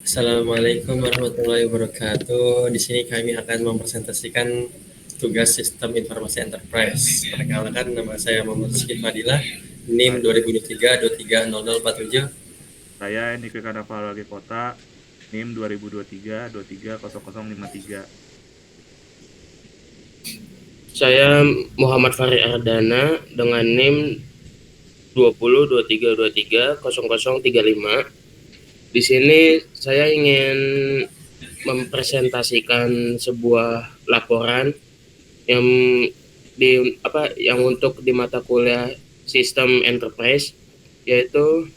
Assalamualaikum warahmatullahi wabarakatuh. Di sini kami akan mempresentasikan tugas Sistem Informasi Enterprise. Perkenalkan, nama saya Muhammad Rizky Fadilah, NIM Sa- 2023-230047. Saya Nike Karnaval Wage Kota, NIM 2023 Saya Muhammad Fahri Ardana dengan NIM 2023230035. Di sini saya ingin mempresentasikan sebuah laporan yang yang untuk di mata kuliah Sistem Enterprise, yaitu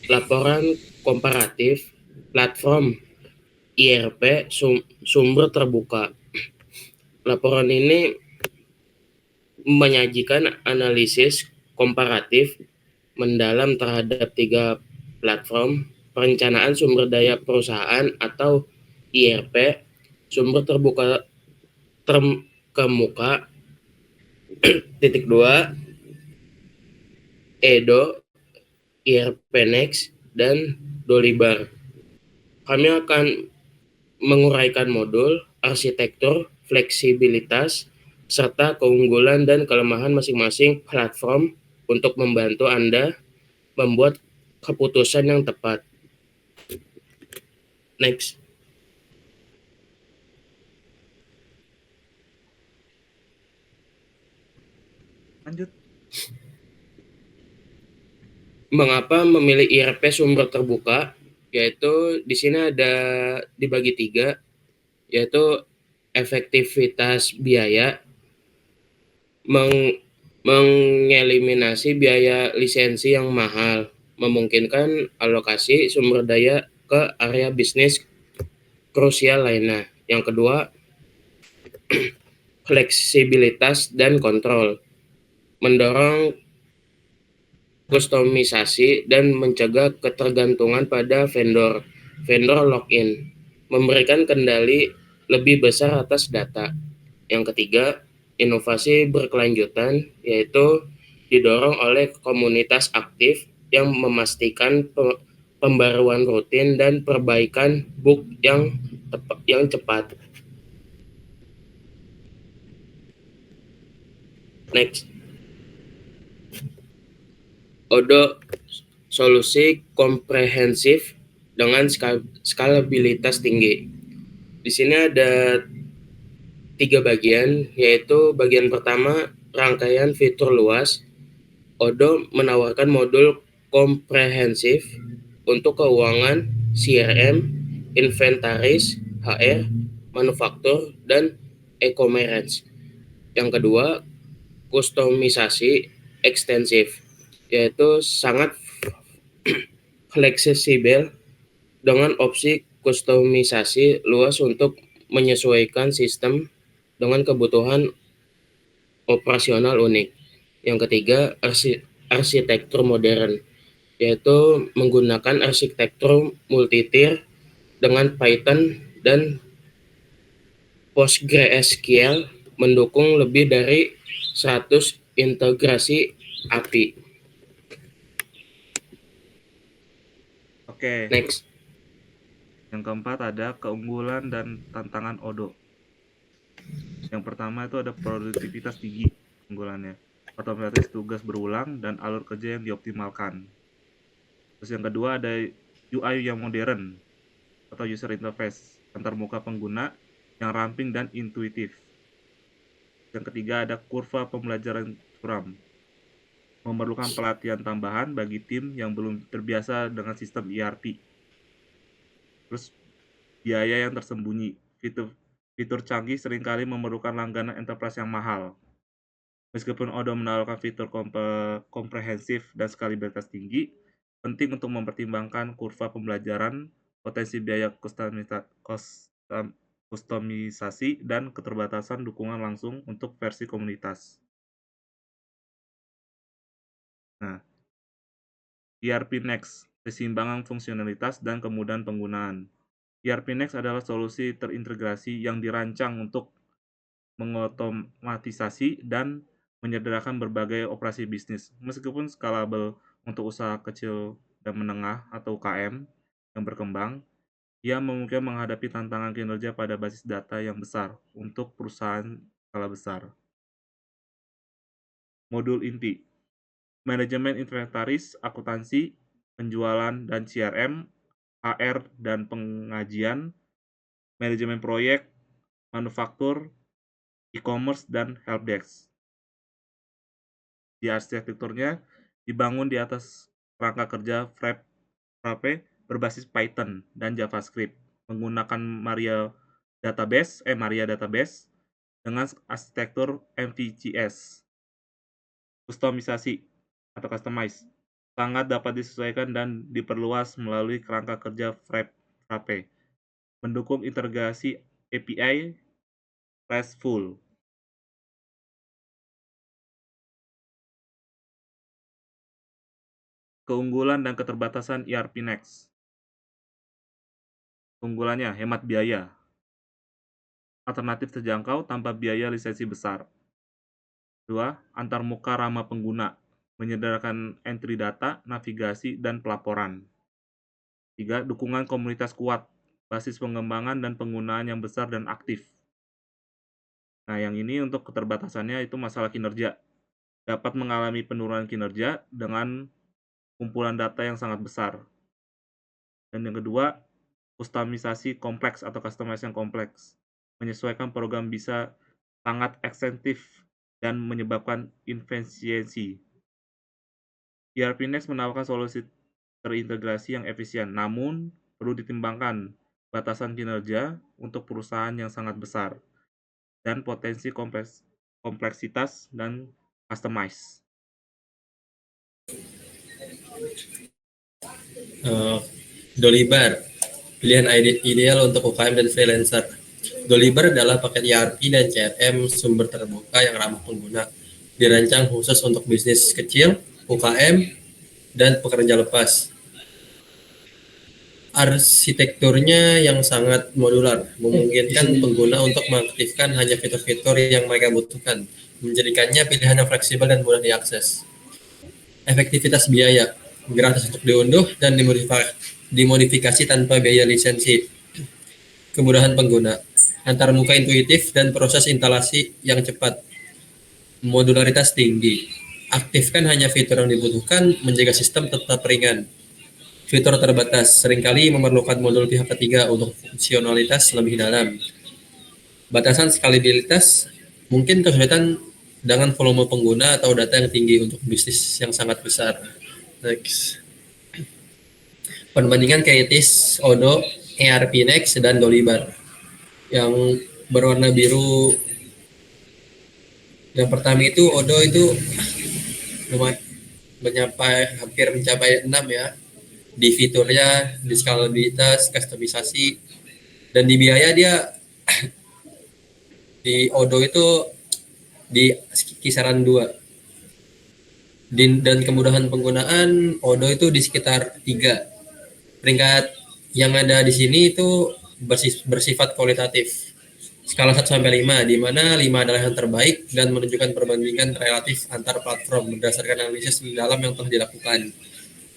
laporan komparatif platform IRP sumber terbuka. Laporan ini menyajikan analisis komparatif mendalam terhadap 3 platform perencanaan sumber daya perusahaan atau IRP, sumber terbuka terkemuka, titik 2, Edo, IRP Next, dan Dolibar. Kami akan menguraikan modul, arsitektur, fleksibilitas, serta keunggulan dan kelemahan masing-masing platform untuk membantu Anda membuat keputusan yang tepat. Next. Lanjut. Mengapa memilih IRP sumber terbuka? Yaitu di sini ada dibagi 3, yaitu efektivitas biaya, mengeliminasi biaya lisensi yang mahal, memungkinkan alokasi sumber daya ke area bisnis krusial lainnya. Yang kedua, fleksibilitas dan kontrol, mendorong kustomisasi dan mencegah ketergantungan pada vendor login, memberikan kendali lebih besar atas data. Yang ketiga, inovasi berkelanjutan, yaitu didorong oleh komunitas aktif yang memastikan pembaruan rutin dan perbaikan bug yang cepat. Next. Odo solusi komprehensif dengan skalabilitas tinggi. Di sini ada 3 bagian, yaitu bagian pertama rangkaian fitur luas. Odo menawarkan modul komprehensif untuk keuangan, CRM, inventaris, HR, manufaktur, dan e-commerce. Yang kedua, kustomisasi ekstensif, yaitu sangat fleksibel dengan opsi kustomisasi luas untuk menyesuaikan sistem dengan kebutuhan operasional unik. Yang ketiga, arsitektur modern, yaitu menggunakan arsitektur multi-tier dengan Python dan PostgreSQL, mendukung lebih dari 100 integrasi API. Oke, Next. yang keempat ada keunggulan dan tantangan Odo. Yang pertama itu ada produktivitas tinggi keunggulannya. Otomatis tugas berulang dan alur kerja yang dioptimalkan. Terus yang kedua ada UI yang modern atau user interface antarmuka pengguna yang ramping dan intuitif. Yang ketiga ada kurva pembelajaran curam, memerlukan pelatihan tambahan bagi tim yang belum terbiasa dengan sistem ERP. Terus biaya yang tersembunyi, fitur fitur canggih seringkali memerlukan langganan enterprise yang mahal. Meskipun Odoo menawarkan fitur komprehensif dan skalibilitas tinggi, penting untuk mempertimbangkan kurva pembelajaran, potensi biaya kustomisasi, dan keterbatasan dukungan langsung untuk versi komunitas. Nah, ERP Next, keseimbangan fungsionalitas dan kemudahan penggunaan. ERP Next adalah solusi terintegrasi yang dirancang untuk mengotomatisasi dan menyederhanakan berbagai operasi bisnis. Meskipun scalable untuk usaha kecil dan menengah atau UKM, yang berkembang, ia memungkinkan menghadapi tantangan kinerja pada basis data yang besar untuk perusahaan skala besar. Modul inti: manajemen inventaris, akuntansi, penjualan dan CRM, HR dan pengajian, manajemen proyek, manufaktur, e-commerce, dan helpdesk. Di arsitekturnya dibangun di atas kerangka kerja Frappe berbasis Python dan JavaScript menggunakan Maria Database dengan arsitektur MVCS. Kustomisasi atau customize sangat dapat disesuaikan dan diperluas melalui kerangka kerja Frappe, mendukung integrasi API RESTful. Keunggulan dan keterbatasan ERP Next. Keunggulannya, hemat biaya. Alternatif terjangkau tanpa biaya lisensi besar. 2. Antarmuka ramah pengguna, menyederhanakan entry data, navigasi, dan pelaporan. 3. Dukungan komunitas kuat, basis pengembangan dan penggunaan yang besar dan aktif. Nah, yang ini untuk keterbatasannya itu masalah kinerja. Dapat mengalami penurunan kinerja dengan kumpulan data yang sangat besar. Dan yang kedua, kustomisasi kompleks atau customization kompleks. Menyesuaikan program bisa sangat ekstensif dan menyebabkan inefisiensi. ERP Next menawarkan solusi terintegrasi yang efisien, namun perlu ditimbangkan batasan kinerja untuk perusahaan yang sangat besar dan potensi kompleksitas dan customize. Dolibar, pilihan ideal untuk UKM dan freelancer. Dolibar adalah paket ERP dan CRM sumber terbuka yang ramah pengguna, dirancang khusus untuk bisnis kecil, UKM, dan pekerja lepas. Arsitekturnya yang sangat modular, memungkinkan pengguna untuk mengaktifkan hanya fitur-fitur yang mereka butuhkan, menjadikannya pilihan yang fleksibel dan mudah diakses. Efektivitas biaya, gratis untuk diunduh dan dimodifikasi tanpa biaya lisensi. Kemudahan pengguna, antarmuka intuitif dan proses instalasi yang cepat. Modularitas tinggi, aktifkan hanya fitur yang dibutuhkan, menjaga sistem tetap ringan. Fitur terbatas, seringkali memerlukan modul pihak ketiga untuk fungsionalitas lebih dalam. Batasan skalabilitas, mungkin kesulitan dengan volume pengguna atau data yang tinggi untuk bisnis yang sangat besar. Next. Perbandingan Kaitis, Odoo, ERP Next, dan Dolibar. Yang berwarna biru, yang pertama itu Odoo itu hampir mencapai 6 ya. Di fiturnya, di skalabilitas, kustomisasi, dan di biaya dia di Odoo itu di kisaran 2. Dan kemudahan penggunaan Odoo itu di sekitar 3. Peringkat yang ada di sini itu bersifat kualitatif. Skala 1 sampai 5, di mana 5 adalah yang terbaik dan menunjukkan perbandingan relatif antar platform berdasarkan analisis mendalam yang telah dilakukan.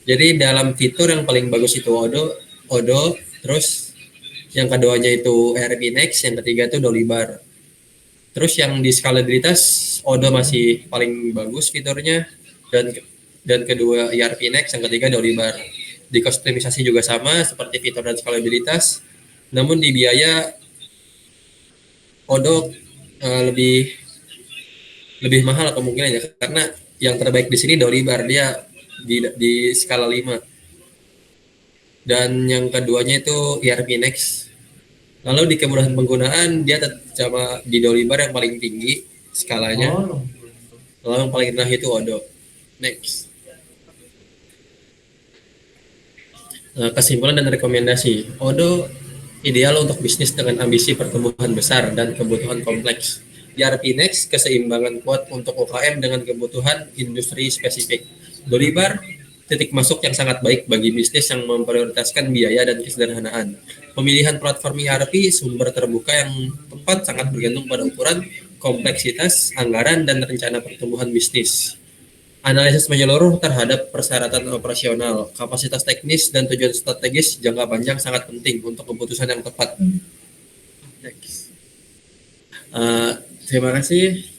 Jadi dalam fitur yang paling bagus itu Odoo, terus yang keduanya itu ERP Next, yang ketiga itu Dolibar. Terus yang di skalabilitas Odoo masih paling bagus fiturnya, dan kedua ERP Next, yang ketiga Dolibar. Di kustomisasi juga sama seperti fitur dan skalabilitas, namun di biaya Odoo lebih mahal kemungkinannya, karena yang terbaik di sini Dolibar, dia di skala 5. Dan yang keduanya itu ERP Next. Lalu di kemudahan penggunaan dia sama di Dolibar yang paling tinggi skalanya. Lalu yang paling rendah itu Odoo. Next. Kesimpulan dan rekomendasi. Odoo ideal untuk bisnis dengan ambisi pertumbuhan besar dan kebutuhan kompleks. ERP Next keseimbangan kuat untuk UKM dengan kebutuhan industri spesifik. Dolibar titik masuk yang sangat baik bagi bisnis yang memprioritaskan biaya dan kesederhanaan. Pemilihan platform ERP sumber terbuka yang tepat sangat bergantung pada ukuran, kompleksitas, anggaran, dan rencana pertumbuhan bisnis. Analisis menyeluruh terhadap persyaratan operasional, kapasitas teknis, dan tujuan strategis jangka panjang sangat penting untuk keputusan yang tepat. Next. Terima kasih.